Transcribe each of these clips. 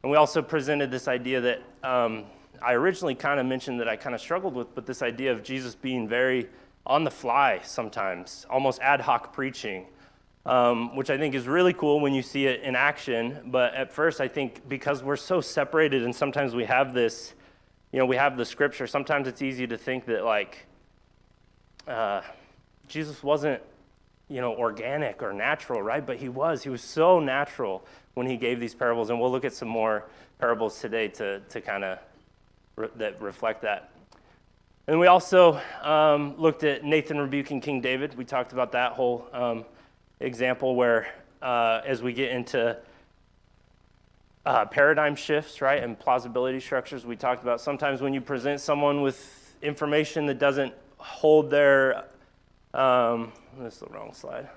And we also presented this idea that I originally kind of mentioned that I kind of struggled with, but this idea of Jesus being very on the fly sometimes, almost ad hoc preaching, which I think is really cool when you see it in action. But at first, I think because we're so separated and sometimes we have this, we have the scripture, sometimes it's easy to think that like Jesus wasn't, organic or natural, right? But he was so natural when he gave these parables. And we'll look at some more parables today to kind of that reflect that. And we also looked at Nathan rebuking King David. We talked about that whole example where as we get into paradigm shifts, right, and plausibility structures, we talked about sometimes when you present someone with information that doesn't hold their, this is the wrong slide.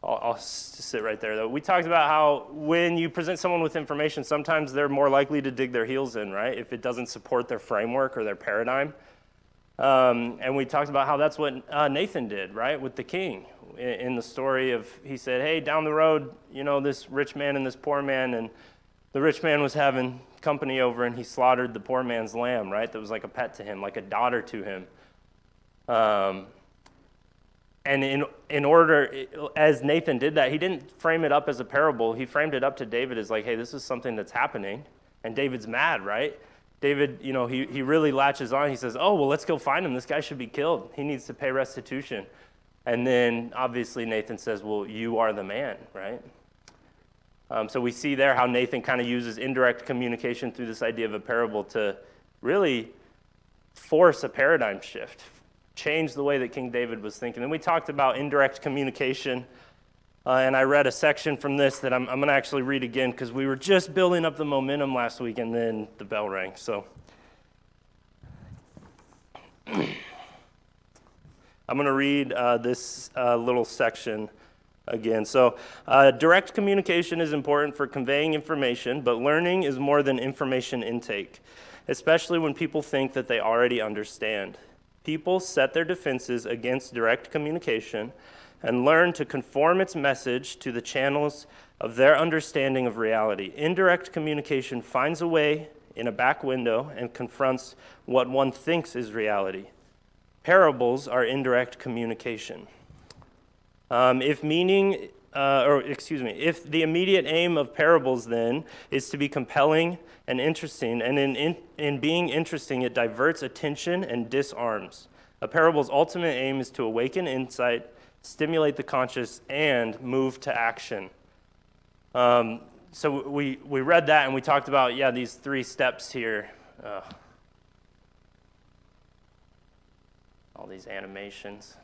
I'll just sit right there, though. We talked about how when you present someone with information, sometimes they're more likely to dig their heels in, right, if it doesn't support their framework or their paradigm. And we talked about how that's what Nathan did, right, with the king. In the story of, he said, hey, down the road, this rich man and this poor man, and the rich man was having company over, and he slaughtered the poor man's lamb, right, that was like a pet to him, like a daughter to him. And in order, as Nathan did that, he didn't frame it up as a parable. He framed it up to David as like, hey, this is something that's happening. And David's mad, right? David, he really latches on. He says, oh, well, let's go find him. This guy should be killed. He needs to pay restitution. And then, obviously, Nathan says, well, you are the man, right? So we see there how Nathan kind of uses indirect communication through this idea of a parable to really force a paradigm shift, change the way that King David was thinking. And we talked about indirect communication, and I read a section from this that I'm going to actually read again because we were just building up the momentum last week, and then the bell rang. So I'm going to read this little section again. So direct communication is important for conveying information, but learning is more than information intake, especially when people think that they already understand. People set their defenses against direct communication and learn to conform its message to the channels of their understanding of reality. Indirect communication finds a way in a back window and confronts what one thinks is reality. Parables are indirect communication. If the immediate aim of parables then is to be compelling and interesting, and in being interesting, it diverts attention and disarms. A parable's ultimate aim is to awaken insight, stimulate the conscious, and move to action. So we read that and we talked about, these 3 steps here. All these animations.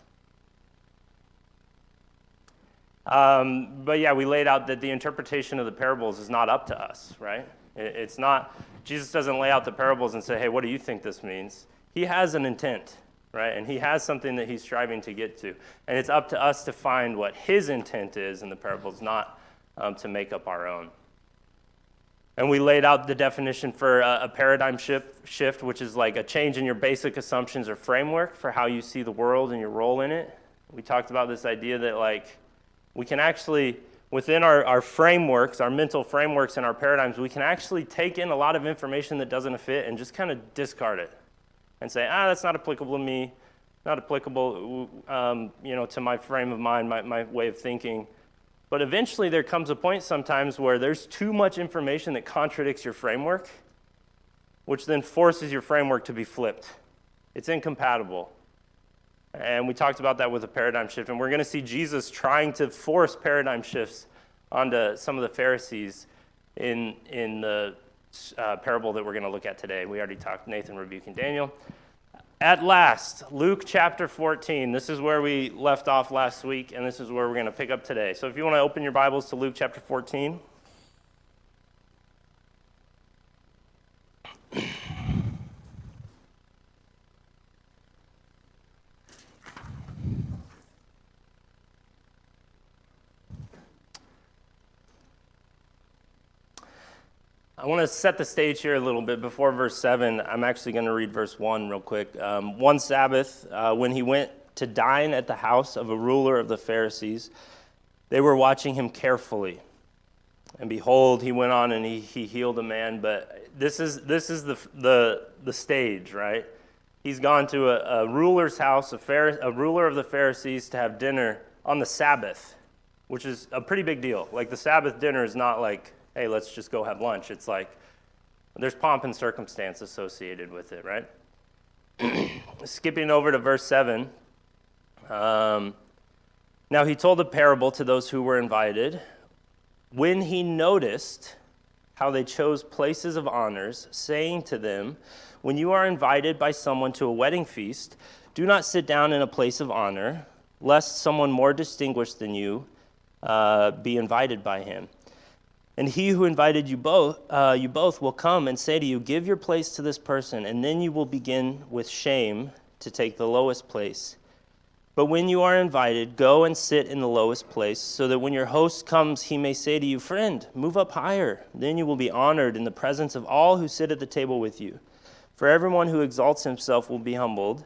But we laid out that the interpretation of the parables is not up to us, right? It's not, Jesus doesn't lay out the parables and say, hey, what do you think this means? He has an intent, right? And he has something that he's striving to get to. And it's up to us to find what his intent is in the parables, not to make up our own. And we laid out the definition for a paradigm shift, which is like a change in your basic assumptions or framework for how you see the world and your role in it. We talked about this idea that we can actually, within our frameworks, our mental frameworks and our paradigms, we can actually take in a lot of information that doesn't fit and just kind of discard it and say, that's not applicable to me, not applicable to my frame of mind, my way of thinking. But eventually there comes a point sometimes where there's too much information that contradicts your framework, which then forces your framework to be flipped. It's incompatible. And we talked about that with a paradigm shift. And we're going to see Jesus trying to force paradigm shifts onto some of the Pharisees in the parable that we're going to look at today. We already talked Nathan rebuking Daniel. At last, Luke chapter 14. This is where we left off last week, and this is where we're going to pick up today. So if you want to open your Bibles to Luke chapter 14. I want to set the stage here a little bit before verse 7. I'm actually going to read verse 1 real quick. One Sabbath, when he went to dine at the house of a ruler of the Pharisees, they were watching him carefully. And behold, he went on and he healed a man. But this is the stage, right? He's gone to a ruler's house, a ruler of the Pharisees, to have dinner on the Sabbath, which is a pretty big deal. Like, the Sabbath dinner is not like, hey, let's just go have lunch. It's like there's pomp and circumstance associated with it, right? Skipping over to verse 7. Now he told a parable to those who were invited. When he noticed how they chose places of honors, saying to them, when you are invited by someone to a wedding feast, do not sit down in a place of honor, lest someone more distinguished than you be invited by him. And he who invited you both will come and say to you, give your place to this person, and then you will begin with shame to take the lowest place. But when you are invited, go and sit in the lowest place, so that when your host comes, he may say to you, friend, move up higher. Then you will be honored in the presence of all who sit at the table with you. For everyone who exalts himself will be humbled,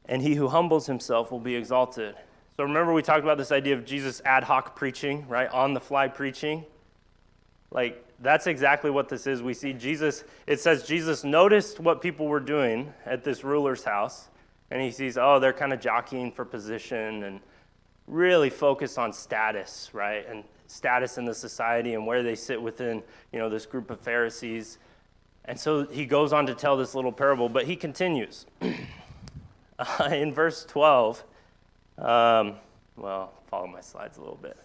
and he who humbles himself will be exalted. So remember, we talked about this idea of Jesus ad hoc preaching, right? On the fly preaching. Like, that's exactly what this is. We see Jesus, it says Jesus noticed what people were doing at this ruler's house, and he sees, oh, they're kind of jockeying for position and really focused on status, right? And status in the society and where they sit within, this group of Pharisees. And so he goes on to tell this little parable, but he continues. In verse 12, follow my slides a little bit.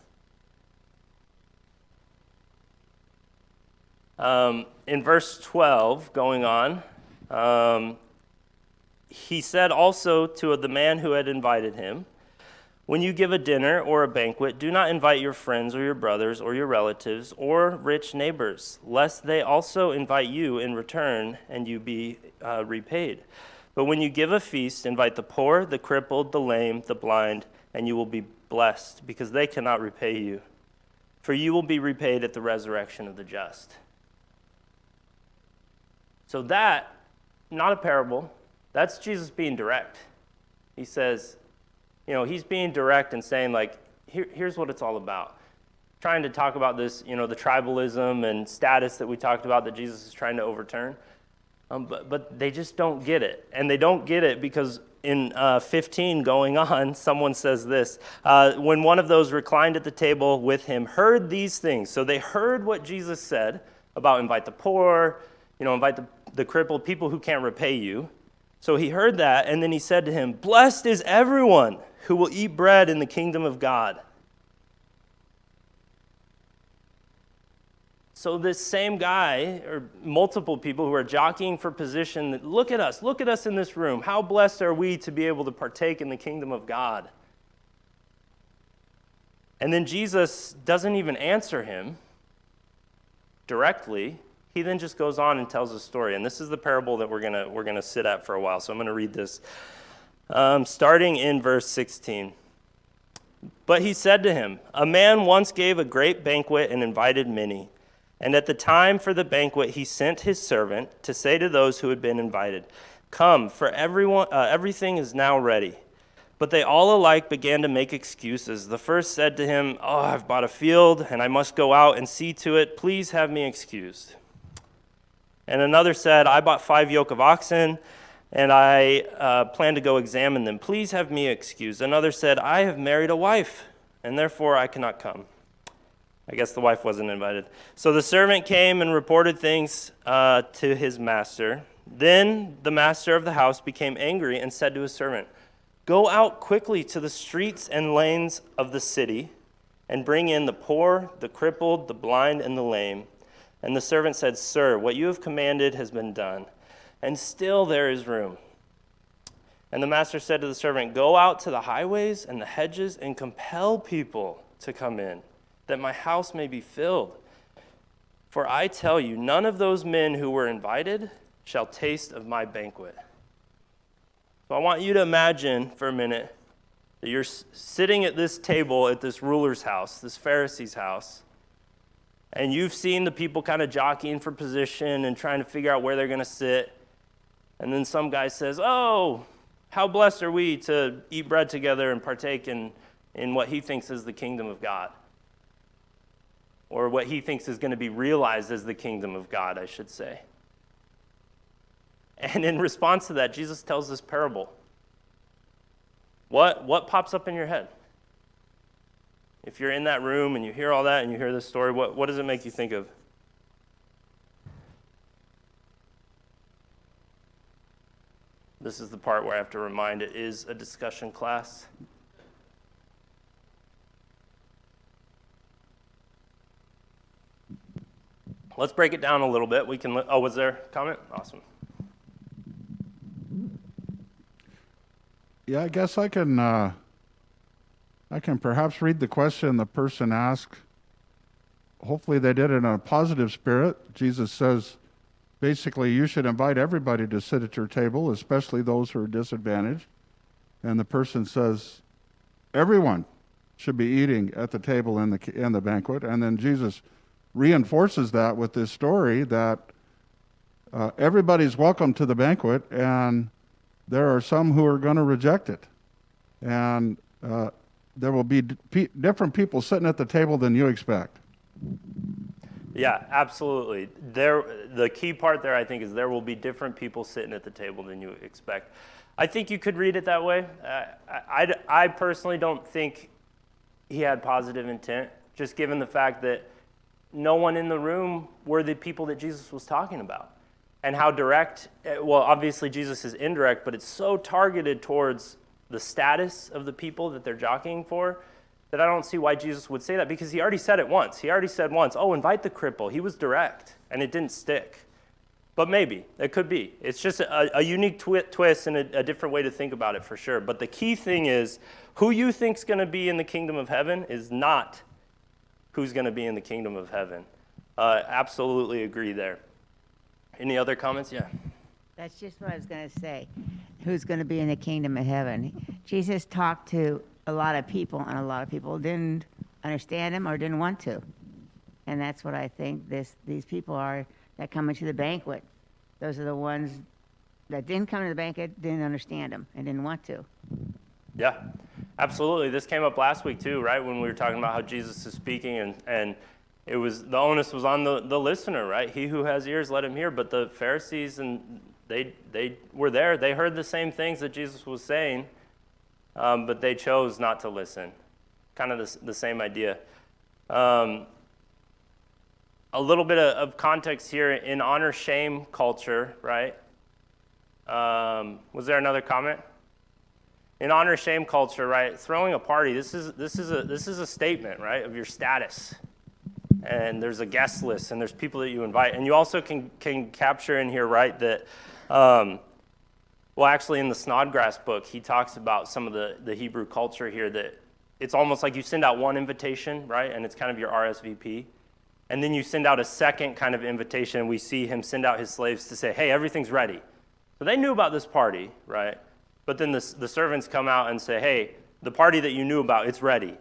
In verse 12, going on, he said also to the man who had invited him, when you give a dinner or a banquet, do not invite your friends or your brothers or your relatives or rich neighbors, lest they also invite you in return and you be repaid. But when you give a feast, invite the poor, the crippled, the lame, the blind, and you will be blessed, because they cannot repay you. For you will be repaid at the resurrection of the just. So that, not a parable, that's Jesus being direct. He says, he's being direct and saying, like, here's what it's all about. Trying to talk about this, the tribalism and status that we talked about that Jesus is trying to overturn. But they just don't get it. And they don't get it because in 15 going on, someone says this. When one of those reclined at the table with him heard these things. So they heard what Jesus said about invite the poor, invite the crippled, people who can't repay you. So he heard that, and then he said to him, blessed is everyone who will eat bread in the kingdom of God. So this same guy, or multiple people who are jockeying for position, look at us in this room. How blessed are we to be able to partake in the kingdom of God? And then Jesus doesn't even answer him directly. He then just goes on and tells a story. And this is the parable that we're gonna sit at for a while. So I'm going to read this. Starting in verse 16. But he said to him, a man once gave a great banquet and invited many. And at the time for the banquet, he sent his servant to say to those who had been invited, come, for everything is now ready. But they all alike began to make excuses. The first said to him, I've bought a field, and I must go out and see to it. Please have me excused. And another said, I bought 5 yoke of oxen, and I plan to go examine them. Please have me excused. Another said, I have married a wife, and therefore I cannot come. I guess the wife wasn't invited. So the servant came and reported things to his master. Then the master of the house became angry and said to his servant, go out quickly to the streets and lanes of the city and bring in the poor, the crippled, the blind, and the lame. And the servant said, sir, what you have commanded has been done, and still there is room. And the master said to the servant, go out to the highways and the hedges and compel people to come in, that my house may be filled. For I tell you, none of those men who were invited shall taste of my banquet. So I want you to imagine for a minute that you're sitting at this table at this ruler's house, this Pharisee's house, and you've seen the people kind of jockeying for position and trying to figure out where they're going to sit. And then some guy says, oh, how blessed are we to eat bread together and partake in what he thinks is the kingdom of God. or what he thinks is going to be realized as the kingdom of God, I should say. And in response to that, Jesus tells this parable. What pops up in your head? If you're in that room and you hear all that and you hear this story, what does it make you think of? This is the part where I have to remind it is a discussion class. Let's break it down a little bit. Was there a comment? Awesome. Yeah, I guess I can perhaps read the question the person asked. Hopefully they did it in a positive spirit. Jesus says, basically, you should invite everybody to sit at your table, especially those who are disadvantaged. And the person says, everyone should be eating at the table in the banquet. And then Jesus reinforces that with this story that everybody's welcome to the banquet, and there are some who are going to reject it. And there will be different people sitting at the table than you expect. Yeah, absolutely. The key part there, I think, is there will be different people sitting at the table than you expect. I think you could read it that way. I personally don't think he had positive intent, just given the fact that no one in the room were the people that Jesus was talking about. And how direct, well, obviously Jesus is indirect, but it's so targeted towards the status of the people that they're jockeying for that I don't see why Jesus would say that, because he already said it once. He already said once, oh, invite the cripple. He was direct, and it didn't stick. But maybe, it could be. It's just a unique twist and a different way to think about it for sure. But the key thing is, who you think's going to be in the kingdom of heaven is not who's going to be in the kingdom of heaven. Absolutely agree there. Any other comments? Yeah. That's just what I was going to say. Who's going to be in the kingdom of heaven? Jesus talked to a lot of people, and a lot of people didn't understand him or didn't want to. And that's what I think these people are that come into the banquet. Those are the ones that didn't come to the banquet, didn't understand him, and didn't want to. Yeah, absolutely. This came up last week too, right? When we were talking about how Jesus is speaking, and it was the onus was on the listener, right? He who has ears, let him hear. But the Pharisees, and they were there. They heard the same things that Jesus was saying, but they chose not to listen. Kind of the same idea. A little bit of context here in honor-shame culture, right? Was there another comment? In honor-shame culture, right? Throwing a party. This is a statement, right, of your status. And there's a guest list, and there's people that you invite, and you also can capture in here, right, that. Well, actually, in the Snodgrass book, he talks about some of the Hebrew culture here, that it's almost like you send out one invitation, right, and it's kind of your RSVP. And then you send out a second kind of invitation, and we see him send out his slaves to say, hey, everything's ready. So they knew about this party, right? But then the servants come out and say, hey, the party that you knew about, it's ready.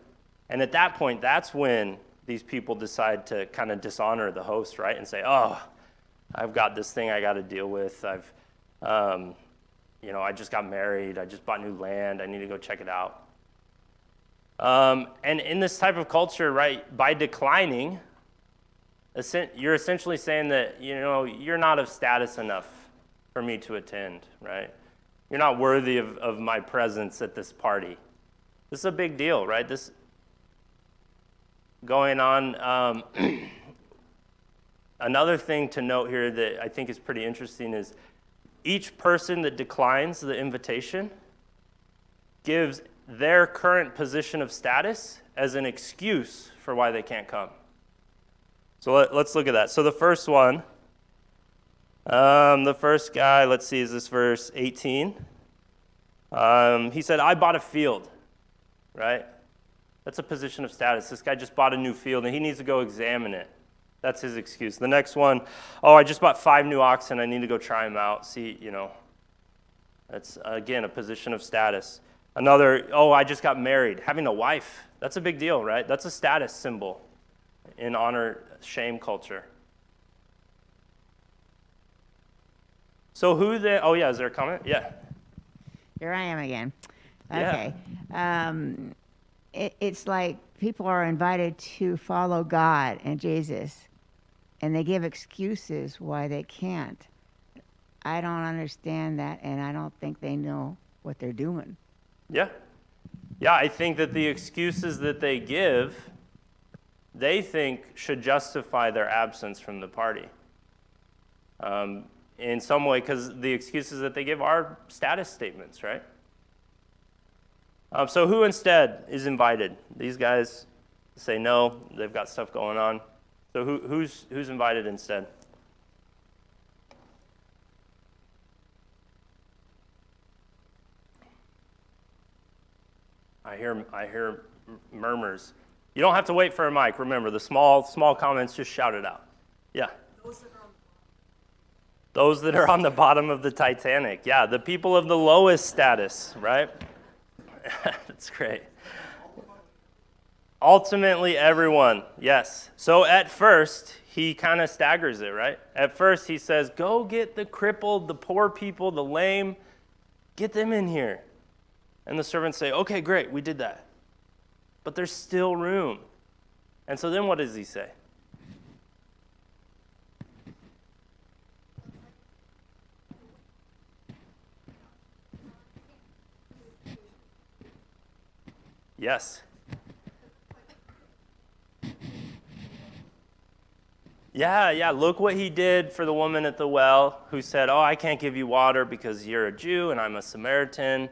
And at that point, that's when these people decide to kind of dishonor the host, right, and say, oh, I've got this thing I got to deal with. I just got married. I just bought new land. I need to go check it out. And in this type of culture, right, by declining, you're essentially saying that, you're not of status enough for me to attend, right? You're not worthy of my presence at this party. This is a big deal, right? This going on. Another thing to note here that I think is pretty interesting is each person that declines the invitation gives their current position of status as an excuse for why they can't come. So let's look at that. So the first one, the first guy, let's see, is this verse 18? He said, I bought a field, right? That's a position of status. This guy just bought a new field, and he needs to go examine it. That's his excuse. The next one, I just bought 5 new oxen. I need to go try them out. See, that's, again, a position of status. Another, I just got married. Having a wife, that's a big deal, right? That's a status symbol in honor-shame culture. So who then, is there a comment? Yeah. Here I am again. Yeah. Okay. it's like people are invited to follow God and Jesus, and they give excuses why they can't. I don't understand that, and I don't think they know what they're doing. Yeah. Yeah, I think that the excuses that they give, they think should justify their absence from the party. In some way, because the excuses that they give are status statements, right? So who instead is invited? These guys say no, they've got stuff going on. So who's invited instead? I hear murmurs. You don't have to wait for a mic. Remember, the small comments, just shout it out. Yeah. Those that are on the bottom of the Titanic. Yeah, the people of the lowest status, right? That's great. Ultimately, everyone, yes. So at first, he kind of staggers it, right? At first, he says, go get the crippled, the poor people, the lame, get them in here. And the servants say, okay, great, we did that. But there's still room. And so then what does he say? Yes. Yeah, look what he did for the woman at the well who said, oh, I can't give you water because you're a Jew and I'm a Samaritan.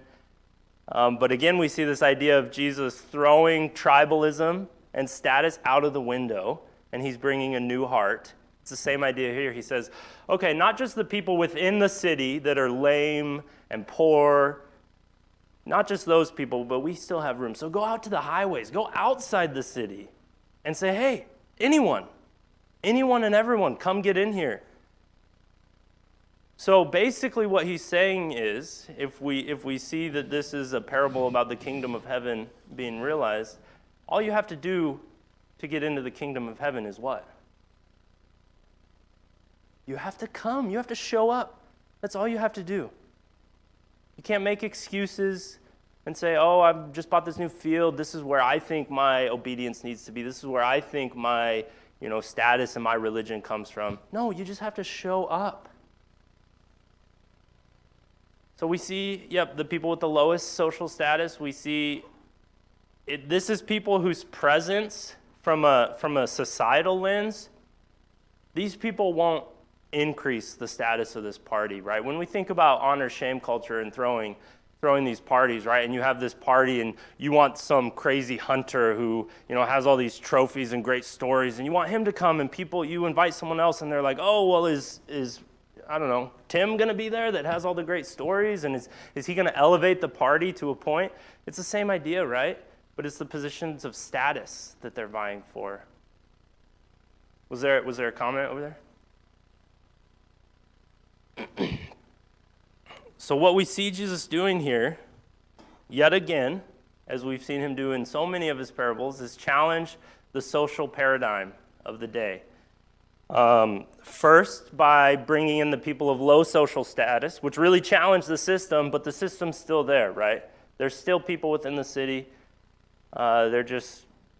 But again, we see this idea of Jesus throwing tribalism and status out of the window, and he's bringing a new heart. It's the same idea here. He says, okay, not just the people within the city that are lame and poor, not just those people, but we still have room. So go out to the highways, go outside the city and say, hey, anyone and everyone, come get in here. So basically what he's saying is, if we see that this is a parable about the kingdom of heaven being realized, all you have to do to get into the kingdom of heaven is what? You have to come. You have to show up. That's all you have to do. You can't make excuses and say, oh, I've just bought this new field. This is where I think my obedience needs to be. This is where I think my status and my religion comes from. No, you just have to show up. So we see, the people with the lowest social status, we see this is people whose presence from a societal lens, these people won't increase the status of this party, right? When we think about honor-shame culture and throwing these parties, right? And you have this party and you want some crazy hunter who, has all these trophies and great stories, and you want him to come, and you invite someone else and they're like, oh, well, is I don't know, Tim going to be there that has all the great stories? And is he going to elevate the party to a point? It's the same idea, right? But it's the positions of status that they're vying for. Was there a comment over there? So what we see Jesus doing here, yet again, as we've seen him do in so many of his parables, is challenge the social paradigm of the day. First, by bringing in the people of low social status, which really challenged the system, but the system's still there, right? There's still people within the city. They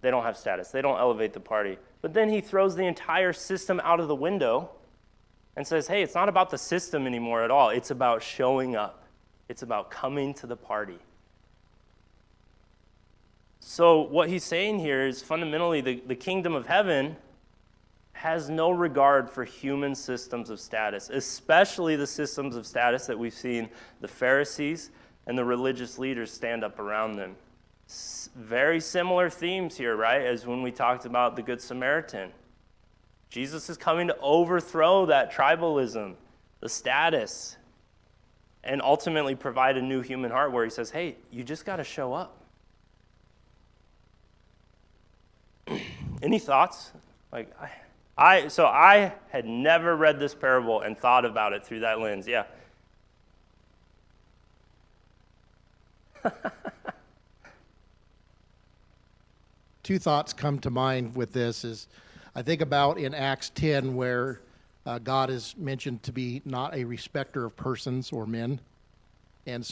don't have status. They don't elevate the party. But then he throws the entire system out of the window and says, hey, it's not about the system anymore at all. It's about showing up. It's about coming to the party. So what he's saying here is fundamentally the kingdom of heaven has no regard for human systems of status, especially the systems of status that we've seen the Pharisees and the religious leaders stand up around them. Very similar themes here, right, as when we talked about the Good Samaritan. Jesus is coming to overthrow that tribalism, the status, and ultimately provide a new human heart where he says, hey, you just got to show up. Any thoughts? So I had never read this parable and thought about it through that lens. Yeah. Two thoughts come to mind with this is I think about in Acts 10 where God is mentioned to be not a respecter of persons or men. And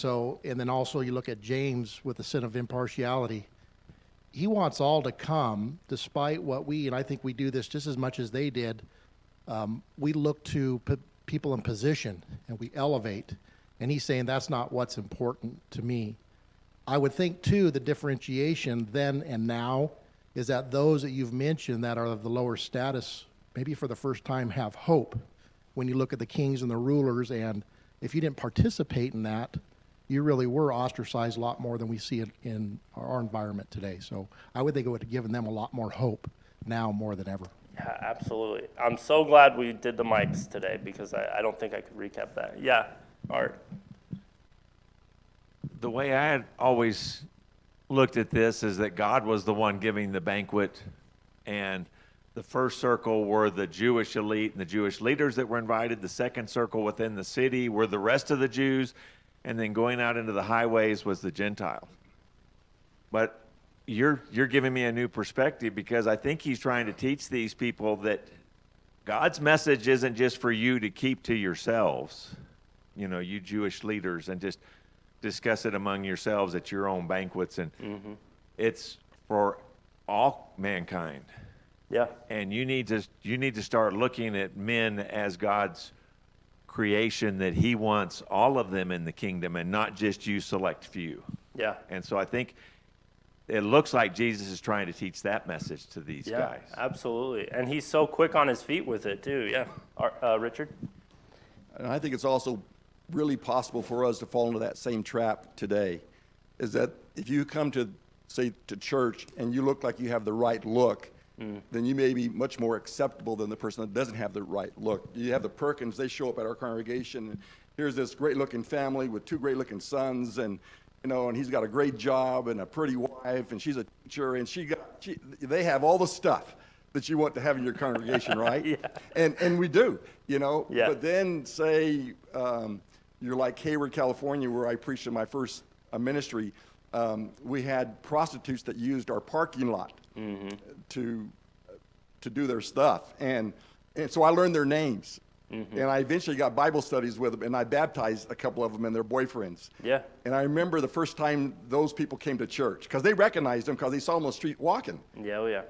then also you look at James with the sin of impartiality. he wants all to come, despite what we, and I think we do this just as much as they did, we look to people in position and we elevate. And he's saying that's not what's important to me. I would think, too, the differentiation then and now is that those that you've mentioned that are of the lower status, maybe for the first time, have hope when you look at the kings and the rulers. And if you didn't participate in that, you really were ostracized a lot more than we see it in our environment today. So I would think it would have given them a lot more hope now more than ever. Yeah, absolutely. I'm so glad we did the mics today because I don't think I could recap that. Yeah, Art. The way I had always looked at this is that God was the one giving the banquet, and the first circle were the Jewish elite and the Jewish leaders that were invited. The second circle within the city were the rest of the Jews, and then going out into the highways was the Gentiles. But you're giving me a new perspective, because I think he's trying to teach these people that God's message isn't just for you to keep to yourselves, you Jewish leaders, and just discuss it among yourselves at your own banquets, and it's for all mankind. Yeah. And you need to start looking at men as God's creation, that he wants all of them in the kingdom and not just you select few. Yeah. And so I think it looks like Jesus is trying to teach that message to these Yeah, guys. absolutely. And he's so quick on his feet with it too. Yeah. Richard? And I think it's also really possible for us to fall into that same trap today, is that if you come to, say, to church and you look like you have the right look, then you may be much more acceptable than the person that doesn't have the right look. You have the Perkins, they show up at our congregation, and here's this great-looking family with 2 great-looking sons, and and he's got a great job and a pretty wife, and she's a teacher, and they have all the stuff that you want to have in your congregation, right? Yeah. And we do, Yeah. But then, say, you're like Hayward, California, where I preached in my first ministry. We had prostitutes that used our parking lot to do their stuff, and so I learned their names, and I eventually got Bible studies with them, and I baptized a couple of them and their boyfriends. Yeah. And I remember the first time those people came to church, because they recognized them because they saw them on the street walking. Yeah, oh yeah.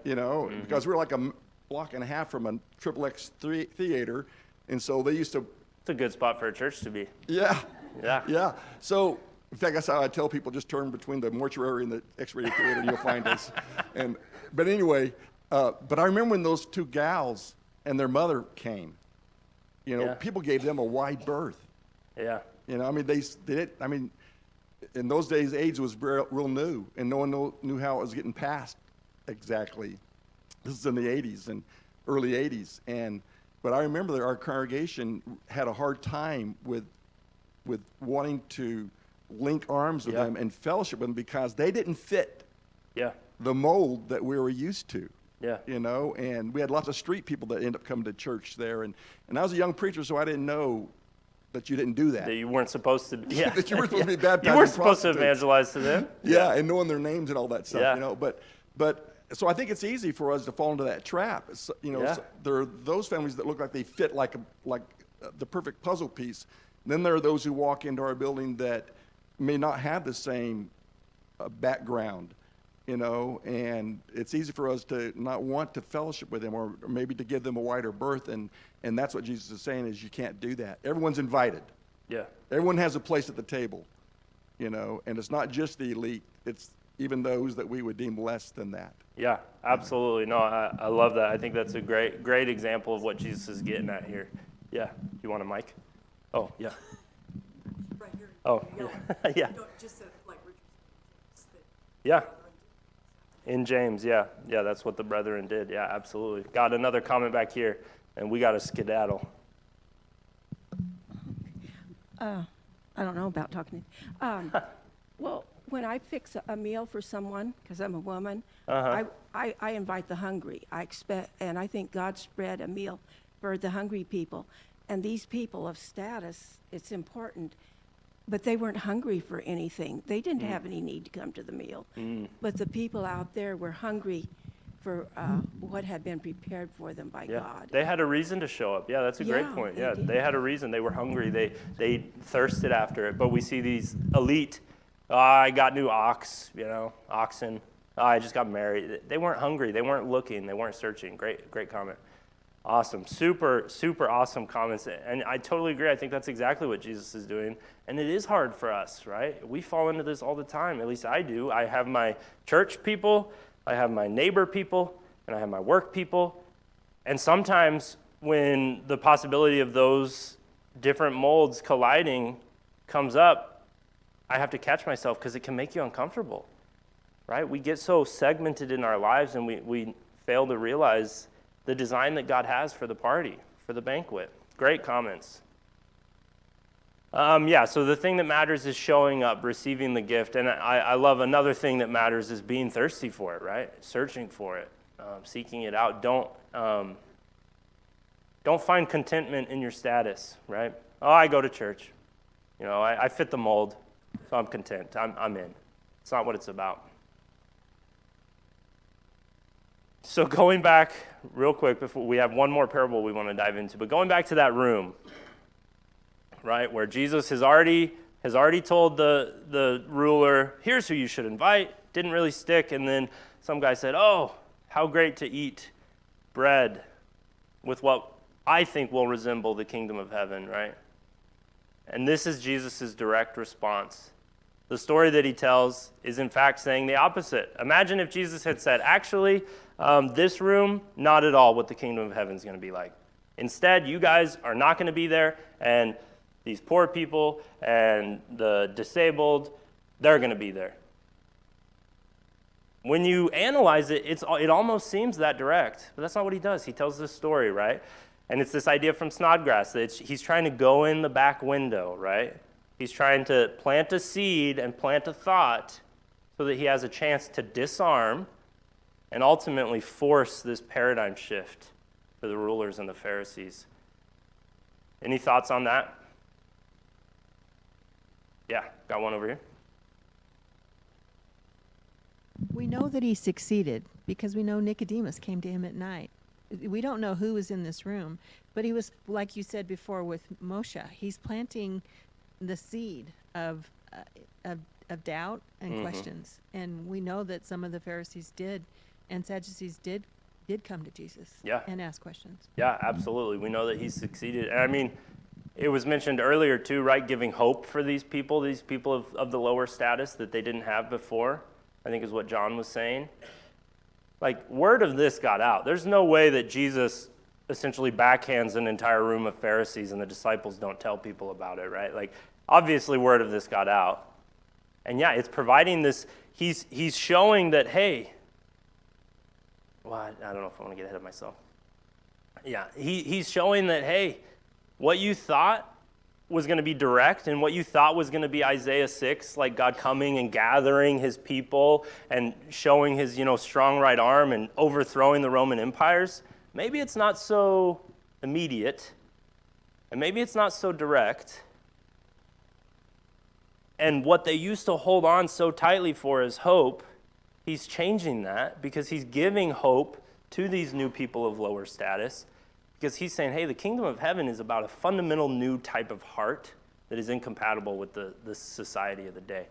Because we were like a block and a half from a XXX theater, and so they used to. It's a good spot for a church to be. Yeah. Yeah. Yeah. So, in fact, that's how I tell people, just turn between the mortuary and the X-rated theater and you'll find us. But anyway, but I remember when those 2 gals and their mother came, Yeah. people gave them a wide berth. Yeah. They did it. In those days, AIDS was real new, and no one knew how it was getting passed exactly. This is in the 80s and early 80s. But I remember that our congregation had a hard time with wanting to link arms with Yeah. them and fellowship with them, because they didn't fit Yeah. the mold that we were used to. Yeah. And we had lots of street people that ended up coming to church there. And I was a young preacher, so I didn't know that you didn't do that. That you weren't supposed to. Yeah. That you were supposed to be baptized. You weren't supposed to evangelize to them. Yeah, and knowing their names and all that stuff, Yeah. But so I think it's easy for us to fall into that trap. Yeah. There are those families that look like they fit like the perfect puzzle piece. Then there are those who walk into our building that may not have the same background, and it's easy for us to not want to fellowship with them, or maybe to give them a wider berth, and that's what Jesus is saying, is you can't do that. Everyone's invited. Yeah. Everyone has a place at the table, and it's not just the elite, it's even those that we would deem less than that. Yeah, absolutely. No, I love that. I think that's a great example of what Jesus is getting at here. Yeah. You want a mic? Oh, yeah. Right here. Oh, yeah. Just like Richard said. Yeah. In James, yeah. Yeah, that's what the brethren did. Yeah, absolutely. Got another comment back here, and we got a skedaddle. I don't know about talking. Well, when I fix a meal for someone, because I'm a woman, I invite the hungry. And I think God spread a meal for the hungry people. And these people of status, it's important, but they weren't hungry for anything. They didn't have any need to come to the meal. But the people out there were hungry for what had been prepared for them by Yeah. God. They had a reason to show up. Yeah, that's a great Yeah, point. they Yeah, did. they had a reason. They were hungry. They thirsted after it. But we see these elite, I got new oxen, Oh, I just got married. They weren't hungry. They weren't looking. They weren't searching. Great comment. Awesome. Super awesome comments. And I totally agree. I think that's exactly what Jesus is doing. And it is hard for us, right? We fall into this all the time. At least I do. I have my church people, I have my neighbor people, and I have my work people. And sometimes when the possibility of those different molds colliding comes up, I have to catch myself because it can make you uncomfortable, right? We get so segmented in our lives and we fail to realize the design that God has for the party, for the banquet. Great comments. So the thing that matters is showing up, receiving the gift. And I love another thing that matters is being thirsty for it, right? Searching for it, seeking it out. Don't find contentment in your status, right? Oh, I go to church. I fit the mold, so I'm content. I'm in. It's not what it's about. So going back real quick, before we have one more parable we want to dive into, but going back to that room, right, where Jesus has already told the ruler, here's who you should invite, didn't really stick, and then some guy said, oh, how great to eat bread with what I think will resemble the kingdom of heaven, right? And this is Jesus' direct response. The story that he tells is in fact saying the opposite. Imagine if Jesus had said, actually, this room, not at all what the kingdom of heaven is going to be like. Instead, you guys are not going to be there, and these poor people and the disabled, they're going to be there. When you analyze it, it almost seems that direct, but that's not what he does. He tells this story, right? And it's this idea from Snodgrass that he's trying to go in the back window, right? He's trying to plant a seed and plant a thought so that he has a chance to disarm and ultimately force this paradigm shift for the rulers and the Pharisees. Any thoughts on that? Yeah, got one over here. We know that he succeeded because we know Nicodemus came to him at night. We don't know who was in this room, but he was, like you said before with Moshe, he's planting the seed of doubt and questions. And we know that some of the Pharisees did, and Sadducees did come to Jesus and ask questions. Yeah, absolutely. We know that he succeeded. And I mean, it was mentioned earlier too, right? Giving hope for these people of the lower status that they didn't have before, I think is what John was saying. Like, word of this got out. There's no way that Jesus essentially backhands an entire room of Pharisees and the disciples don't tell people about it, right? Like, obviously word of this got out. And yeah, it's providing this, he's showing that, hey, well, I don't know if I want to get ahead of myself. Yeah, he's showing that, hey, what you thought was going to be direct and what you thought was going to be Isaiah 6, like God coming and gathering his people and showing his, strong right arm and overthrowing the Roman empires, maybe it's not so immediate and maybe it's not so direct. And what they used to hold on so tightly for is hope. He's changing that because he's giving hope to these new people of lower status. Because he's saying, hey, the kingdom of heaven is about a fundamental new type of heart that is incompatible with the society of the day.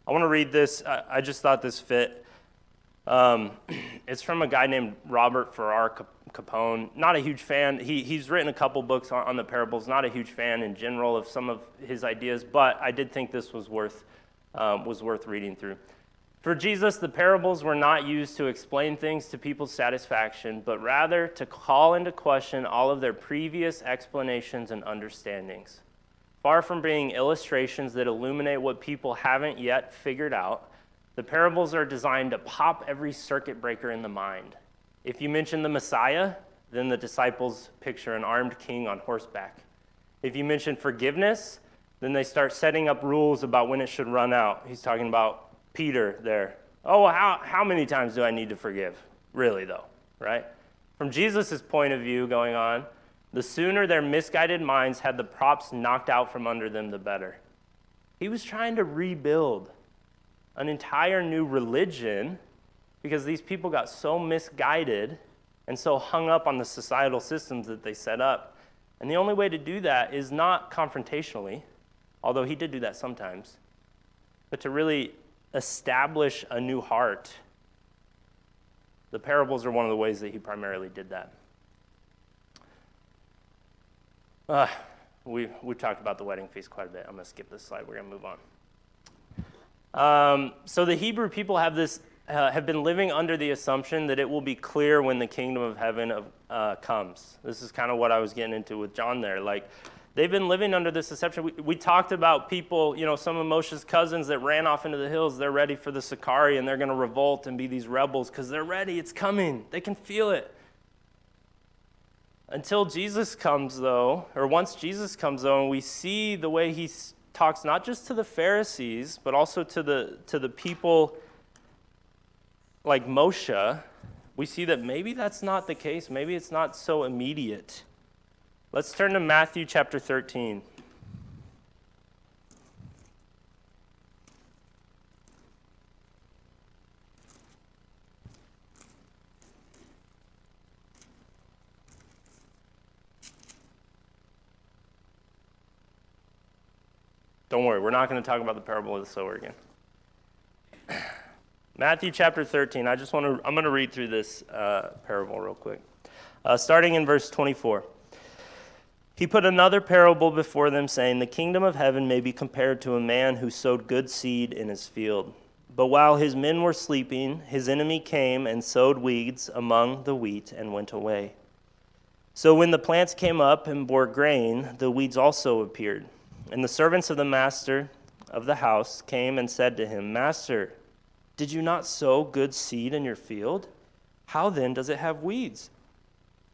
I want to read this. I just thought this fit. It's from a guy named Robert Farrar Capone. Not a huge fan. He's written a couple books on the parables. Not a huge fan in general of some of his ideas, but I did think this was worth reading through. For Jesus, the parables were not used to explain things to people's satisfaction, but rather to call into question all of their previous explanations and understandings. Far from being illustrations that illuminate what people haven't yet figured out, the parables are designed to pop every circuit breaker in the mind. If you mention the Messiah, then the disciples picture an armed king on horseback. If you mention forgiveness, then they start setting up rules about when it should run out. He's talking about Peter there. Oh, how many times do I need to forgive? Really, though, right? From Jesus' point of view going on, the sooner their misguided minds had the props knocked out from under them, the better. He was trying to rebuild an entire new religion because these people got so misguided and so hung up on the societal systems that they set up. And the only way to do that is not confrontationally, although he did do that sometimes, but to really establish a new heart The parables are one of the ways that he primarily did that. We've talked about the wedding feast quite a bit. I'm going to skip this slide. We're going to move on. So the Hebrew people have been living under the assumption that it will be clear when the kingdom of heaven comes. This is kind of what I was getting into with John there. Like, they've been living under this assumption. We talked about people, some of Moshe's cousins that ran off into the hills. They're ready for the Sakari, and they're going to revolt and be these rebels because they're ready. It's coming. They can feel it. Until Jesus comes, though, or once Jesus comes, though, and we see the way he talks not just to the Pharisees, but also to the people like Moshe, we see that maybe that's not the case. Maybe it's not so immediate. Let's turn to Matthew chapter 13. Don't worry, we're not going to talk about the parable of the sower again. Matthew chapter 13. I'm going to read through this parable real quick. Starting in verse 24. He put another parable before them, saying, "The kingdom of heaven may be compared to a man who sowed good seed in his field. But while his men were sleeping, his enemy came and sowed weeds among the wheat and went away. So when the plants came up and bore grain, the weeds also appeared. And the servants of the master of the house came and said to him, 'Master, did you not sow good seed in your field? How then does it have weeds?'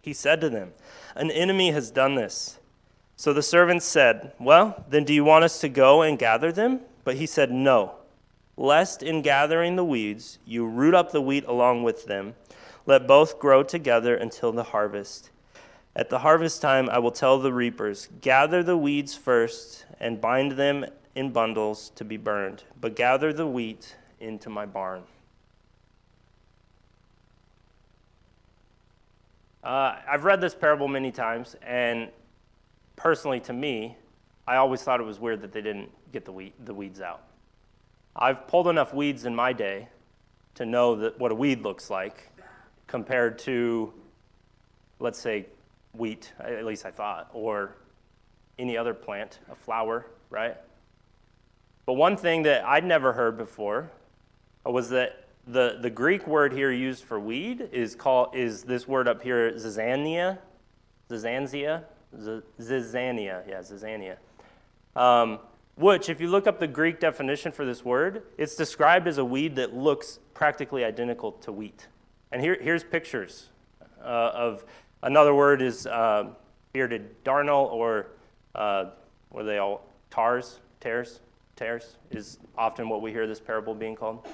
He said to them, 'An enemy has done this.' So the servants said, 'Well, then do you want us to go and gather them?' But he said, 'No, lest in gathering the weeds you root up the wheat along with them. Let both grow together until the harvest. At the harvest time I will tell the reapers, gather the weeds first and bind them in bundles to be burned, but gather the wheat into my barn.'" I've read this parable many times, and personally to me, I always thought it was weird that they didn't get the weeds out. I've pulled enough weeds in my day to know that what a weed looks like compared to, let's say, wheat, at least I thought, or any other plant, a flower, right? But one thing that I'd never heard before was that the Greek word here used for weed is this word up here, zizania, which, if you look up the Greek definition for this word, it's described as a weed that looks practically identical to wheat. And here's pictures of. Another word is bearded darnel, or what are they all? Tares is often what we hear this parable being called.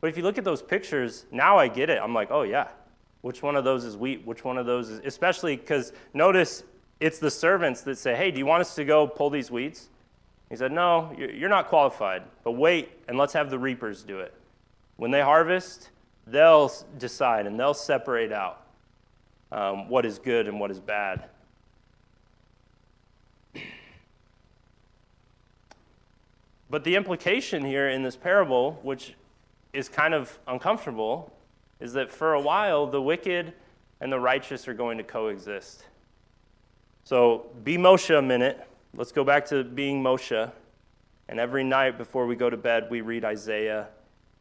But if you look at those pictures, now I get it. I'm like, oh yeah, which one of those is wheat? Which one of those is, especially because notice it's the servants that say, "Hey, do you want us to go pull these weeds?" He said, "No, you're not qualified, but wait and let's have the reapers do it. When they harvest, they'll decide and they'll separate out what is good and what is bad." But the implication here in this parable, which is kind of uncomfortable, is that for a while the wicked and the righteous are going to coexist. So be Moshe a minute. Let's go back to being Moshe. And every night before we go to bed, we read Isaiah,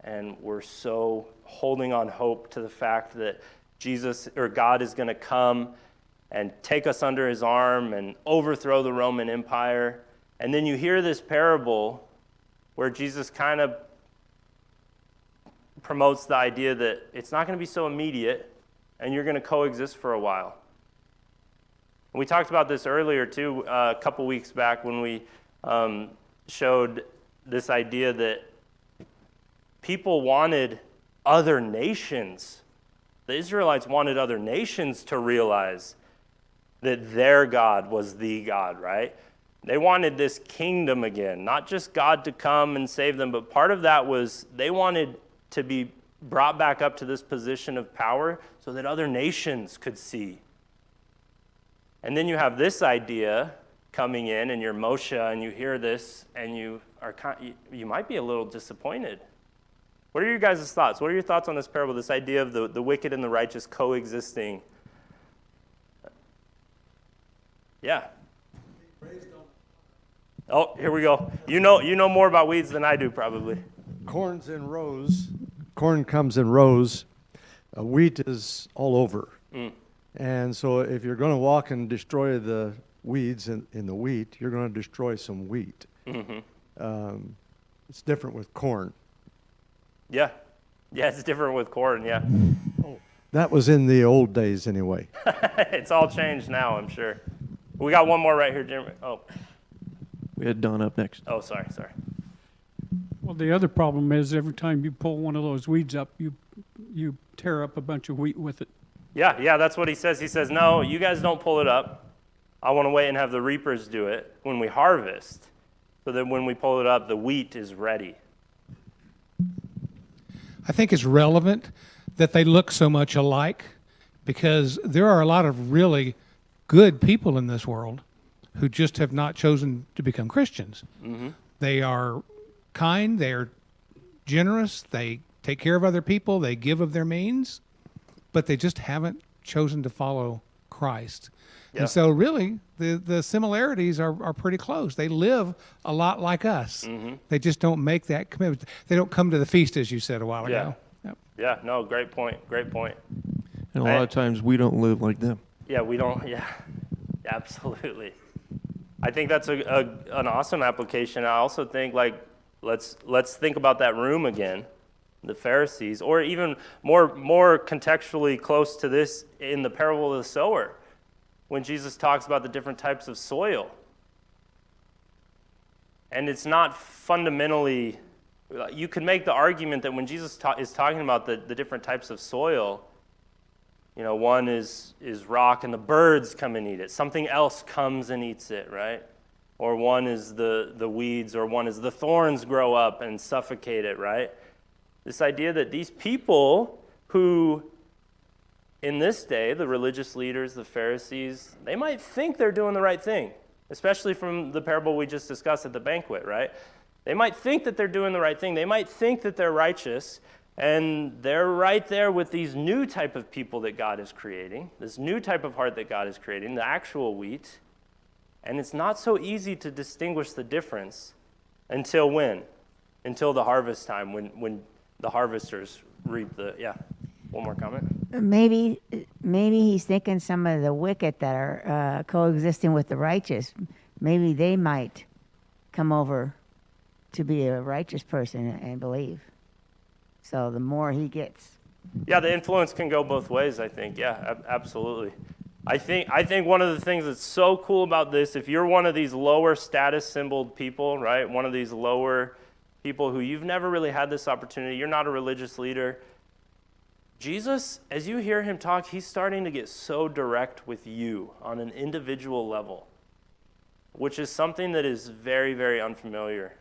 and we're so holding on hope to the fact that Jesus or God is going to come and take us under his arm and overthrow the Roman Empire. And then you hear this parable where Jesus kind of promotes the idea that it's not going to be so immediate and you're going to coexist for a while. We talked about this earlier too, a couple weeks back when we showed this idea that people wanted other nations. The Israelites wanted other nations to realize that their God was the God, right? They wanted this kingdom again, not just God to come and save them, but part of that was they wanted to be brought back up to this position of power so that other nations could see. And then you have this idea coming in, and you're Moshe, and you hear this, and you might be a little disappointed. What are your guys' thoughts? What are your thoughts on this parable, this idea of the wicked and the righteous coexisting? Yeah. Oh, here we go. You know more about weeds than I do, probably. Corn's in rows. Corn comes in rows. Wheat is all over. And so if you're going to walk and destroy the weeds in the wheat, you're going to destroy some wheat. It's different with corn. Yeah. Yeah, it's different with corn, yeah. That was in the old days anyway. It's all changed now, I'm sure. We got one more right here, Jeremy. Oh. We had Don up next. Oh, sorry. Well, the other problem is every time you pull one of those weeds up, you tear up a bunch of wheat with it. Yeah, that's what he says. He says, no, you guys don't pull it up. I want to wait and have the reapers do it when we harvest, so that when we pull it up, the wheat is ready. I think it's relevant that they look so much alike, because there are a lot of really good people in this world who just have not chosen to become Christians. They are kind, they are generous, they take care of other people, they give of their means, but they just haven't chosen to follow Christ. Yeah. And so really, the similarities are pretty close. They live a lot like us. They just don't make that commitment. They don't come to the feast, as you said a while ago. Yep. Yeah, no, great point. And a lot of times we don't live like them. Yeah, we don't, yeah, absolutely. I think that's an awesome application. I also think, like, let's think about that room again, the Pharisees, or even more contextually close to this in the parable of the sower, when Jesus talks about the different types of soil. And it's not fundamentally, you could make the argument that when Jesus is talking about the different types of soil, one is rock and the birds come and eat it. Something else comes and eats it, right? Or one is the weeds, or one is the thorns grow up and suffocate it, right? This idea that these people who, in this day, the religious leaders, the Pharisees, they might think they're doing the right thing, especially from the parable we just discussed at the banquet, right? They might think that they're doing the right thing. They might think that they're righteous, and they're right there with these new type of people that God is creating, this new type of heart that God is creating, the actual wheat. And it's not so easy to distinguish the difference until when? Until the harvest time, when the harvesters reap one more comment? Maybe he's thinking some of the wicked that are coexisting with the righteous, maybe they might come over to be a righteous person and believe. So the more he gets. Yeah, the influence can go both ways, I think. Yeah, absolutely. I think one of the things that's so cool about this, if you're one of these lower status symboled people, right, one of these lower people who you've never really had this opportunity, you're not a religious leader, Jesus, as you hear him talk, he's starting to get so direct with you on an individual level, which is something that is very, very unfamiliar.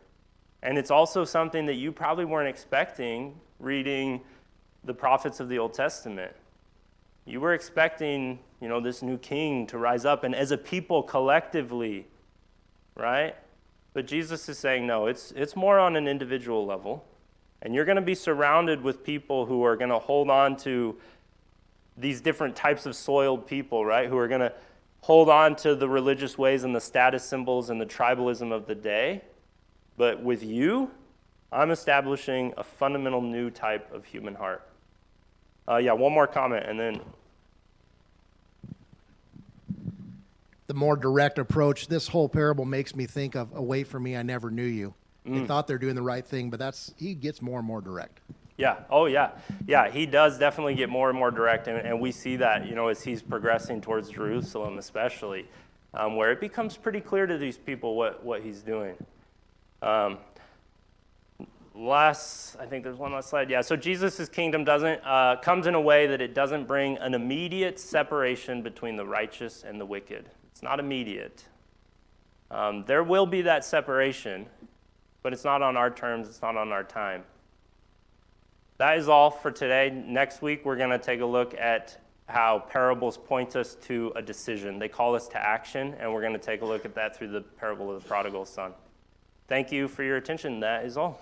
And it's also something that you probably weren't expecting reading the prophets of the Old Testament. You were expecting, this new king to rise up, and as a people collectively, right? But Jesus is saying, no, it's more on an individual level. And you're going to be surrounded with people who are going to hold on to these different types of soiled people, right? Who are going to hold on to the religious ways and the status symbols and the tribalism of the day. But with you, I'm establishing a fundamental new type of human heart. One more comment, and then. The more direct approach, this whole parable makes me think of "Away from me, I never knew you." They thought they're doing the right thing, but he gets more and more direct. Yeah. Oh, yeah. Yeah, he does definitely get more and more direct, and we see that, as he's progressing towards Jerusalem, especially, where it becomes pretty clear to these people what he's doing. I think there's one last slide. Yeah, so Jesus' kingdom comes in a way that it doesn't bring an immediate separation between the righteous and the wicked. It's not immediate. There will be that separation, but it's not on our terms, it's not on our time. That is all for today. Next week, we're going to take a look at how parables point us to a decision. They call us to action, and we're going to take a look at that through the parable of the Prodigal Son. Thank you for your attention. That is all.